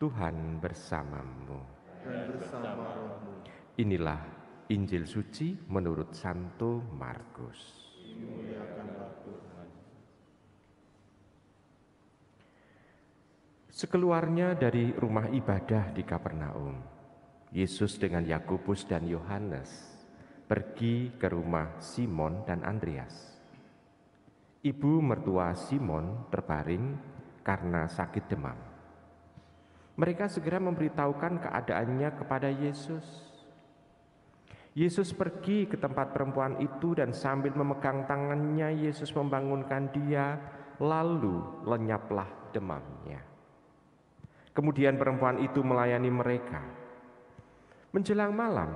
Tuhan bersamamu. Dan bersama rohmu. Inilah Injil suci menurut Santo Markus. Dimuliakanlah Tuhan. Sekeluarnya dari rumah ibadah di Kapernaum, Yesus dengan Yakobus dan Yohanes pergi ke rumah Simon dan Andreas. Ibu mertua Simon terbaring karena sakit demam. Mereka segera memberitahukan keadaannya kepada Yesus. Yesus pergi ke tempat perempuan itu dan sambil memegang tangannya Yesus membangunkan dia, lalu lenyaplah demamnya. Kemudian perempuan itu melayani mereka. Menjelang malam,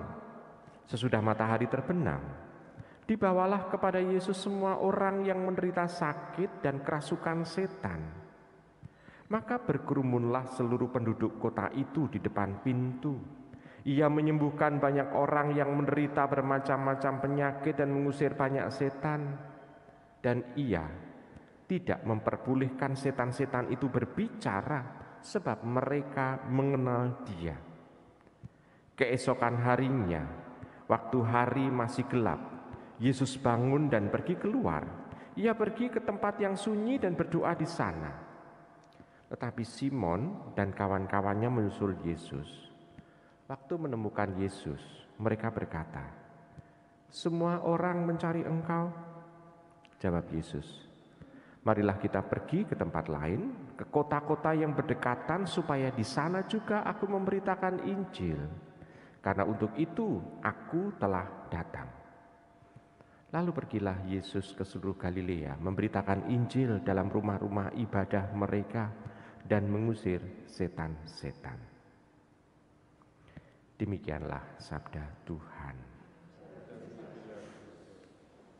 sesudah matahari terbenam, dibawalah kepada Yesus semua orang yang menderita sakit dan kerasukan setan. Maka berkerumunlah seluruh penduduk kota itu di depan pintu. Ia menyembuhkan banyak orang yang menderita bermacam-macam penyakit dan mengusir banyak setan. Dan ia tidak memperbolehkan setan-setan itu berbicara sebab mereka mengenal dia. Keesokan harinya, waktu hari masih gelap, Yesus bangun dan pergi keluar. Ia pergi ke tempat yang sunyi dan berdoa di sana. Tetapi Simon dan kawan-kawannya menyusul Yesus. Waktu menemukan Yesus, mereka berkata, "Semua orang mencari Engkau." Jawab Yesus, "Marilah kita pergi ke tempat lain, ke kota-kota yang berdekatan, supaya di sana juga aku memberitakan Injil. Karena untuk itu aku telah datang." Lalu pergilah Yesus ke seluruh Galilea, memberitakan Injil dalam rumah-rumah ibadah mereka dan mengusir setan-setan. Demikianlah sabda Tuhan.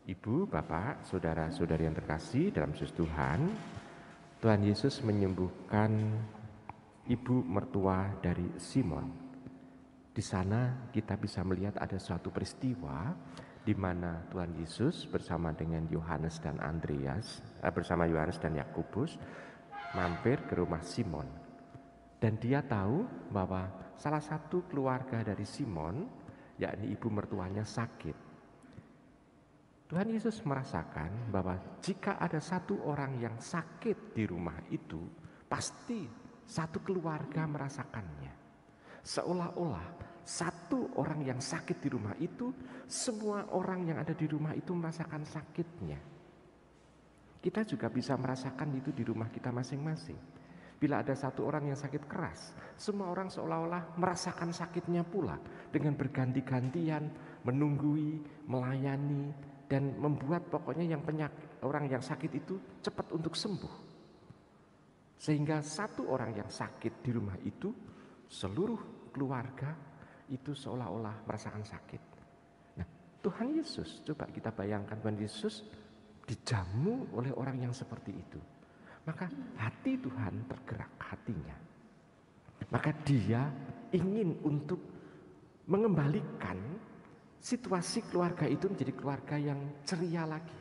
Ibu, Bapak, saudara-saudari yang terkasih dalam Yesus Tuhan, Tuhan Yesus menyembuhkan ibu mertua dari Simon. Di sana kita bisa melihat ada suatu peristiwa di mana Tuhan Yesus bersama dengan Yohanes dan Andreas, bersama Yohanes dan Yakobus mampir ke rumah Simon. Dan dia tahu bahwa salah satu keluarga dari Simon, yakni ibu mertuanya, sakit. Tuhan Yesus merasakan bahwa jika ada satu orang yang sakit di rumah itu, pasti satu keluarga merasakannya. Seolah-olah satu orang yang sakit di rumah itu, semua orang yang ada di rumah itu merasakan sakitnya. Kita juga bisa merasakan itu di rumah kita masing-masing. Bila ada satu orang yang sakit keras, semua orang seolah-olah merasakan sakitnya pula, dengan berganti-gantian menunggui, melayani, dan membuat pokoknya orang yang sakit itu cepat untuk sembuh. Sehingga satu orang yang sakit di rumah itu, seluruh keluarga itu seolah-olah merasakan sakit. Nah, Tuhan Yesus, coba kita bayangkan Tuhan Yesus dijamu oleh orang yang seperti itu. Maka hati Tuhan tergerak, hatinya. Maka dia ingin untuk mengembalikan situasi keluarga itu menjadi keluarga yang ceria lagi.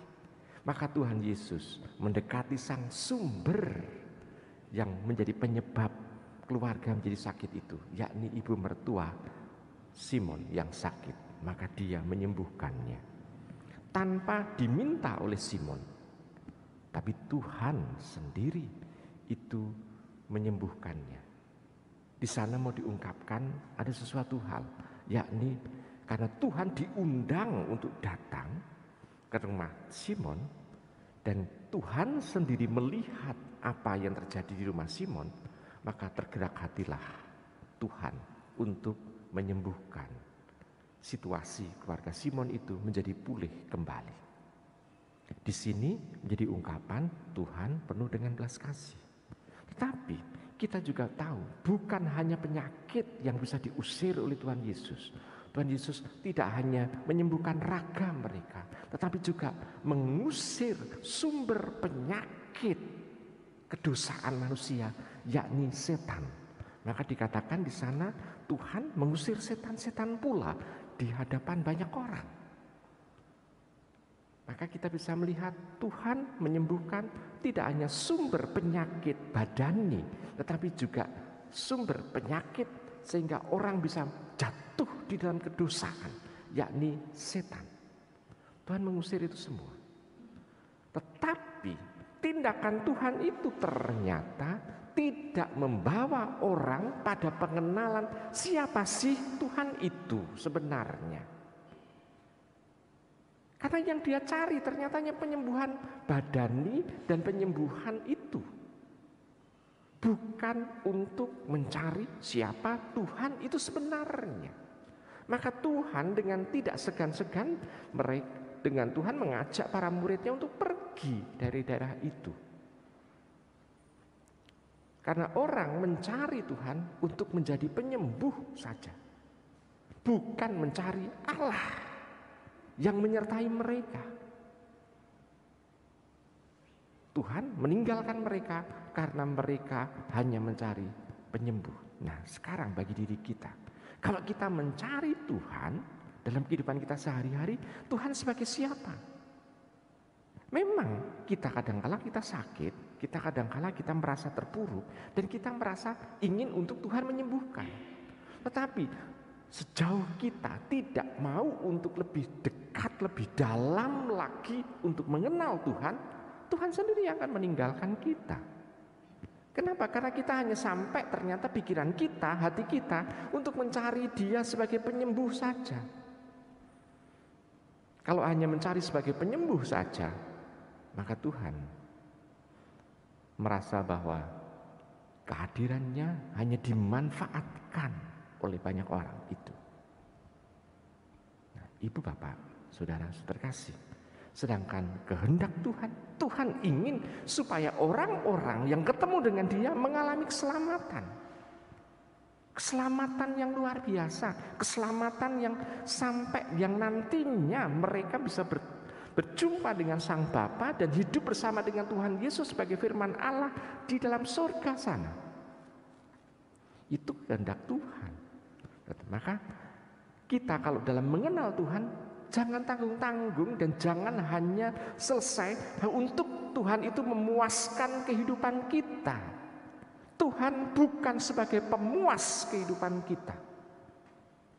Maka Tuhan Yesus mendekati sang sumber yang menjadi penyebab keluarga menjadi sakit itu, yakni ibu mertua Simon yang sakit. Maka dia menyembuhkannya tanpa diminta oleh Simon, tapi Tuhan sendiri itu menyembuhkannya. Di sana mau diungkapkan ada sesuatu hal, yakni karena Tuhan diundang untuk datang ke rumah Simon, dan Tuhan sendiri melihat apa yang terjadi di rumah Simon, maka tergerak hatilah Tuhan untuk menyembuhkan situasi keluarga Simon itu menjadi pulih kembali. Di sini menjadi ungkapan Tuhan penuh dengan belas kasih. Tetapi kita juga tahu bukan hanya penyakit yang bisa diusir oleh Tuhan Yesus. Tuhan Yesus tidak hanya menyembuhkan raga mereka, tetapi juga mengusir sumber penyakit kedosaan manusia, yakni setan. Maka dikatakan di sana Tuhan mengusir setan-setan pula di hadapan banyak orang. Maka kita bisa melihat Tuhan menyembuhkan tidak hanya sumber penyakit badani, tetapi juga sumber penyakit sehingga orang bisa jatuh di dalam kedosaan, yakni setan. Tuhan mengusir itu semua. Tetapi tindakan Tuhan itu ternyata tidak membawa orang pada pengenalan siapa sih Tuhan itu sebenarnya. Karena yang dia cari ternyata penyembuhan badani dan penyembuhan itu. Bukan untuk mencari siapa Tuhan itu sebenarnya. Maka Tuhan dengan tidak segan-segan dengan Tuhan mengajak para muridnya untuk pergi dari daerah itu. Karena orang mencari Tuhan untuk menjadi penyembuh saja. Bukan mencari Allah yang menyertai mereka. Tuhan meninggalkan mereka karena mereka hanya mencari penyembuh. Nah, sekarang bagi diri kita, kalau kita mencari Tuhan dalam kehidupan kita sehari-hari, Tuhan sebagai siapa? Memang kita kadang-kala kita sakit, kita kadang-kala kita merasa terpuruk, dan kita merasa ingin untuk Tuhan menyembuhkan. Tetapi sejauh kita tidak mau untuk lebih dekat, lebih dalam lagi untuk mengenal Tuhan, Tuhan sendiri akan meninggalkan kita. Kenapa? Karena kita hanya sampai ternyata pikiran kita, hati kita untuk mencari Dia sebagai penyembuh saja. Kalau hanya mencari sebagai penyembuh saja, maka Tuhan merasa bahwa kehadirannya hanya dimanfaatkan oleh banyak orang itu. Nah, Ibu, Bapak, Saudara terkasih, sedangkan kehendak Tuhan ingin supaya orang-orang yang ketemu dengan Dia mengalami keselamatan. Keselamatan yang luar biasa, keselamatan yang sampai yang nantinya mereka bisa berjumpa dengan Sang Bapa dan hidup bersama dengan Tuhan Yesus sebagai firman Allah di dalam surga sana. Itu kehendak Tuhan. Maka kita kalau dalam mengenal Tuhan, jangan tanggung-tanggung dan jangan hanya selesai untuk Tuhan itu memuaskan kehidupan kita. Tuhan bukan sebagai pemuas kehidupan kita,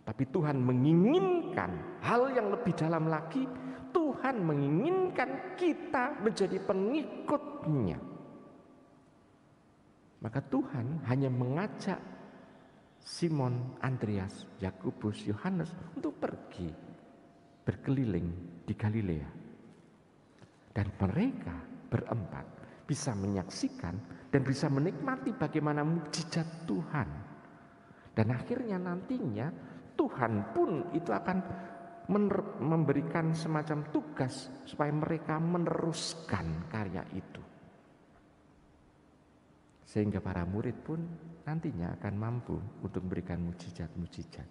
tapi Tuhan menginginkan hal yang lebih dalam lagi. Tuhan menginginkan kita menjadi pengikutnya. Maka Tuhan hanya mengajak Simon, Andreas, Yakobus, Yohanes untuk pergi berkeliling di Galilea. Dan mereka berempat bisa menyaksikan dan bisa menikmati bagaimana mukjizat Tuhan. Dan akhirnya nantinya Tuhan pun itu akan memberikan semacam tugas supaya mereka meneruskan karya itu. Sehingga para murid pun nantinya akan mampu untuk memberikan mukjizat-mukjizat.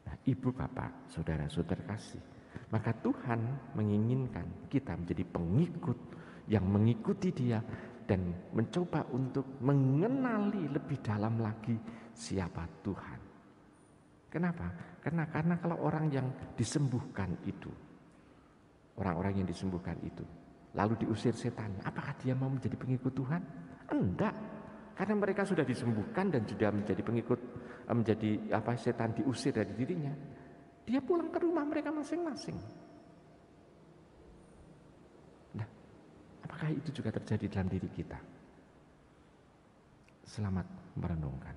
Nah, Ibu, Bapak, Saudara-saudara kasih, maka Tuhan menginginkan kita menjadi pengikut yang mengikuti Dia dan mencoba untuk mengenali lebih dalam lagi siapa Tuhan. Kenapa? Karena kalau orang yang disembuhkan itu, orang-orang yang disembuhkan itu, lalu diusir setan, apakah dia mau menjadi pengikut Tuhan? Enggak. Karena mereka sudah disembuhkan dan sudah menjadi pengikut, setan diusir dari dirinya. Dia pulang ke rumah mereka masing-masing. Nah, apakah itu juga terjadi dalam diri kita? Selamat merenungkan.